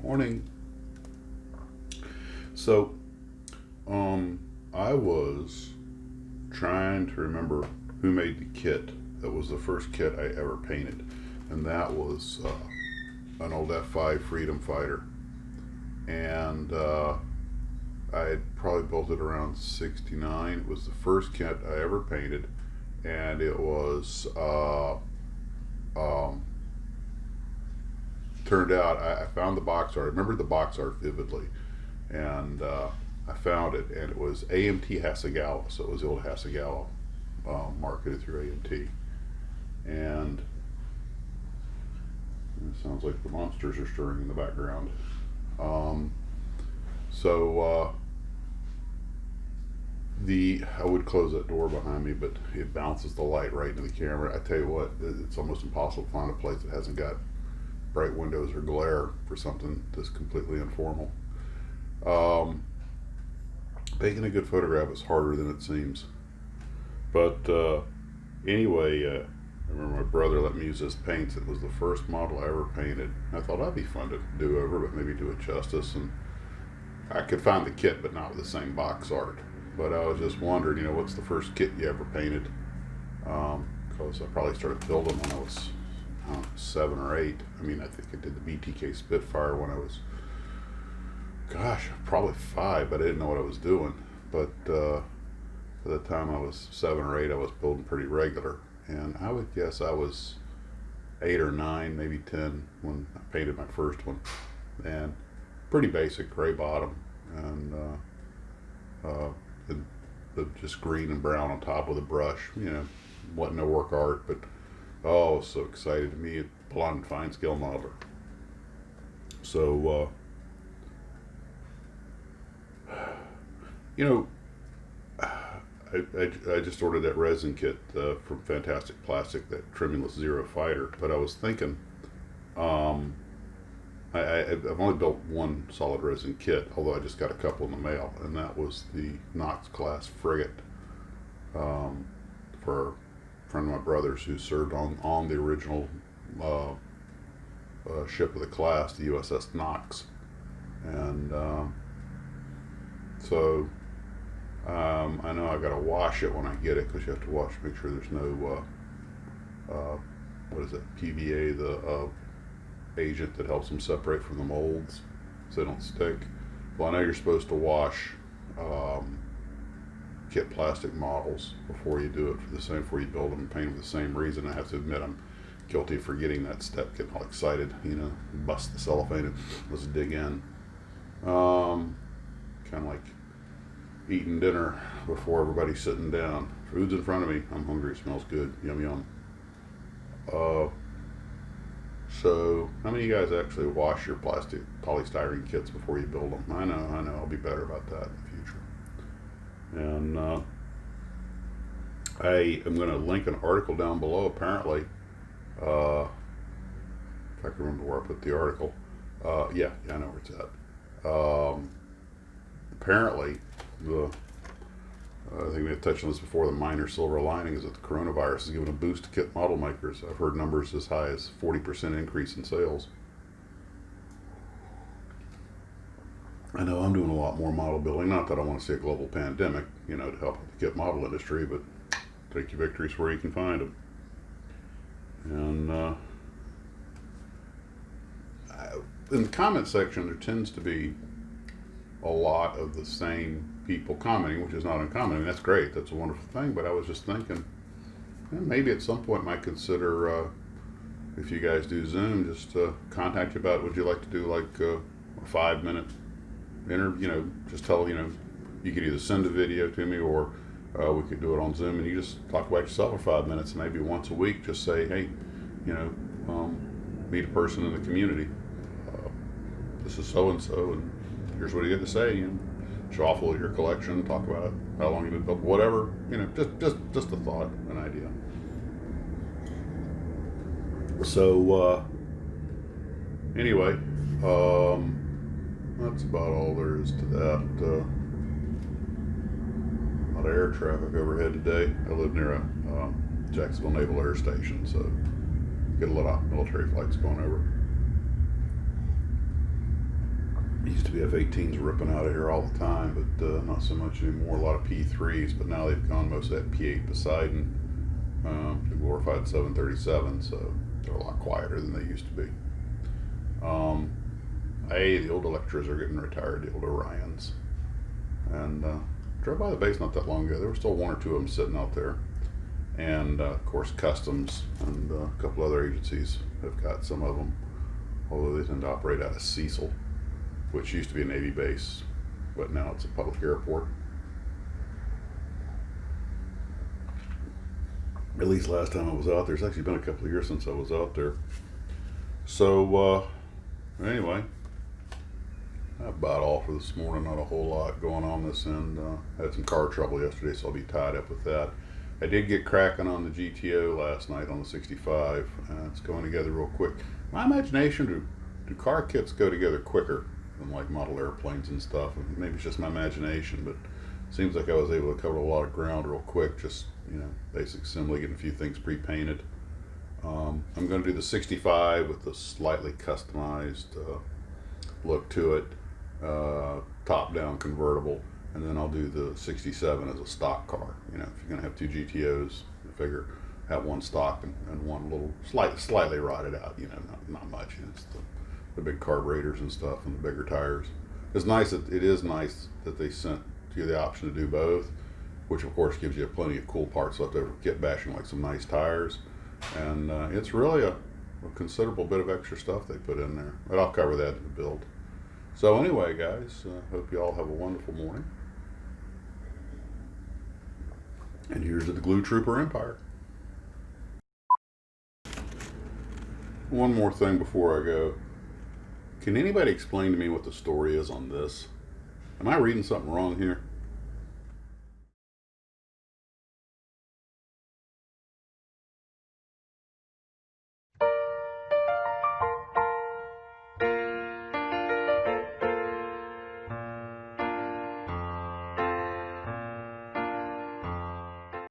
Morning. So, I was trying to remember who made the kit that was the first kit I ever painted, and that was an old F5 Freedom Fighter, and I had probably built it around '69. It was the first kit I ever painted, and it was um, turned out I found the box art. I remember the box art vividly, and I found it, and it was AMT Hasegawa, so it was the old Hasegawa marketed through AMT, and it sounds like the monsters are stirring in the background. Um, so I would close that door behind me, but it bounces the light right into the camera. I tell you what, it's almost impossible to find a place that hasn't got bright windows or glare for something that's completely informal. Taking a good photograph is harder than it seems. But anyway, I remember my brother let me use his paints. It was the first model I ever painted. I thought that'd be fun to do over, but maybe do it justice. And I could find the kit, but not with the same box art. But I was just wondering, what's the first kit you ever painted? Because I probably started building when I was 7 or 8. I mean, I think I did the BTK Spitfire when I was, probably 5, but I didn't know what I was doing. But by the time I was 7 or 8, I was building pretty regular. And I would guess I was 8 or 9, maybe 10 when I painted my first one. And pretty basic, gray bottom, and just green and brown on top with a brush. Wasn't no work art, but oh, so excited to me, blonde fine scale modeler. So, I just ordered that resin kit from Fantastic Plastic, that Tremulous Zero Fighter. But I was thinking, I've only built one solid resin kit, although I just got a couple in the mail, and that was the Knox class frigate for a friend of my brother's who served on the original ship of the class, the USS Knox. And so I know I got to wash it when I get it, because you have to wash, make sure there's no what is it, PVA, the agent that helps them separate from the molds so they don't stick. Well, I know you're supposed to wash kit plastic models before you do it, before you build them and paint them for the same reason. I have to admit, I'm guilty of forgetting that step, getting all excited, bust the cellophane and let's dig in. Kind of like eating dinner before everybody's sitting down. Food's in front of me. I'm hungry. It smells good. Yum yum. So how many of you guys actually wash your plastic polystyrene kits before you build them? I know. I'll be better about that in the future. And I am going to link an article down below. Apparently, if I can remember where I put the article. Yeah, I know where it's at. Apparently, I think we had touched on this before, the minor silver lining is that the coronavirus has given a boost to kit model makers. I've heard numbers as high as 40% increase in sales. I know I'm doing a lot more model building, not that I want to see a global pandemic, to help the kit model industry, but take your victories where you can find them. And in the comment section, there tends to be a lot of the same people commenting, which is not uncommon. I mean, that's great. That's a wonderful thing. But I was just thinking, maybe at some point might consider, if you guys do Zoom, just contact you about, would you like to do like a 5-minute interview? Just tell, you could either send a video to me, or we could do it on Zoom, and you just talk about yourself for 5 minutes, and maybe once a week, just say, hey, meet a person in the community. This is so and so, and here's what you get to say. Show off a little your collection, talk about it, how long you've been built, whatever. Just a thought, an idea. So anyway, that's about all there is to that. A lot of air traffic overhead today. I live near a Jacksonville Naval Air Station, so get a lot of military flights going over. to be F-18s ripping out of here all the time, but not so much anymore. A lot of P-3s, but now they've gone most of that P-8 Poseidon, the glorified 737, so they're a lot quieter than they used to be. The old Electras are getting retired, the old Orions. And drove by the base not that long ago. There were still one or two of them sitting out there. And of course, Customs and a couple other agencies have got some of them, although they tend to operate out of Cecil, which used to be a Navy base, but now it's a public airport. At least last time I was out there. It's actually been a couple of years since I was out there. So anyway, about all for this morning. Not a whole lot going on this end. Had some car trouble yesterday, so I'll be tied up with that. I did get cracking on the GTO last night on the 65. It's going together real quick. My imagination, do car kits go together quicker than like model airplanes and stuff? Maybe it's just my imagination, but it seems like I was able to cover a lot of ground real quick. Just, basic assembly, getting a few things pre-painted. I'm going to do the 65 with the slightly customized look to it, top-down convertible, and then I'll do the 67 as a stock car. If you're going to have two GTOs, I figure have one stock and one little slightly rotted out. Not much. It's the big carburetors and stuff and the bigger tires. It is nice that they sent you the option to do both, which of course gives you plenty of cool parts left over for kit bashing, like some nice tires. And it's really a considerable bit of extra stuff they put in there. But I'll cover that in the build. So anyway, guys, hope you all have a wonderful morning. And here's to the Glue Trooper Empire. One more thing before I go. Can anybody explain to me what the story is on this? Am I reading something wrong here?